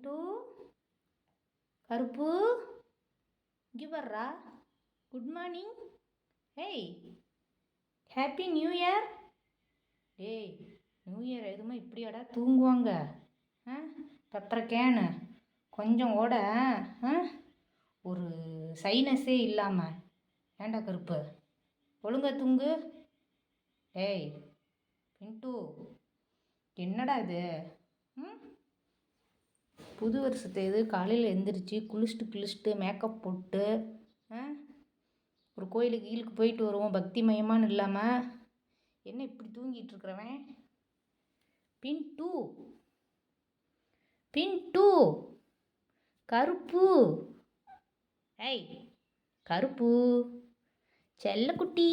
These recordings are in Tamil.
பின்ட்டு கருப்பு இங்கே வர்றா. Good morning. Hey, happy new year. டேய், நியூ இயர் எதுவுமே இப்படியாடா தூங்குவாங்க? பெப்பர் கேனு கொஞ்சம் கூட ஒரு சைனஸே இல்லாமல். ஏண்டா கருப்பு, ஒழுங்கா தூங்கு. டேய் பின்ட்டு, என்னடா இது? புது வருஷத்தை இது காலையில் எழுந்திரிச்சு குளிச்சுட்டு மேக்கப் போட்டு ஒரு கோயிலுக்கு கீழுக்கு போயிட்டு வருவோம் பக்தி மயமானு இல்லாமல் என்ன இப்படி தூங்கிட்டு இருக்கிறவன்? பின்ட்டு பின்ட்டு கருப்பு. ஏய் கருப்பு, செல்லக்குட்டி,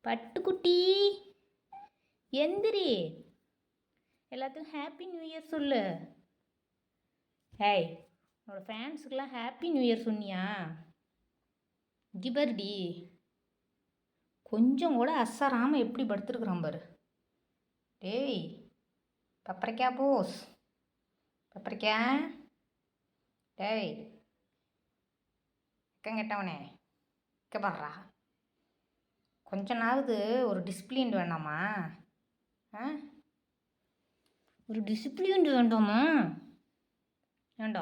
பட்டுக்குட்டி, எந்திரி. எல்லாத்துக்கும் ஹாப்பி நியூ இயர் சொல்லு. ஏய், உன்னோட ஃபேன்ஸுக்கெல்லாம் ஹாப்பி நியூ இயர் சொன்னியா? கிபர்டி கொஞ்சம் கூட அசராமல் எப்படி படுத்துருக்குறான் பாரு. டேய் பப்பரைக்கா போஸ், பப்பரைக்கா. டேய் கெட்டவனே, பாடுறா. கொஞ்சனாவது ஒரு டிசிப்ளின் வேண்டாமா? ஒரு டிசிப்ளின் வேண்டாமா? ஏண்டா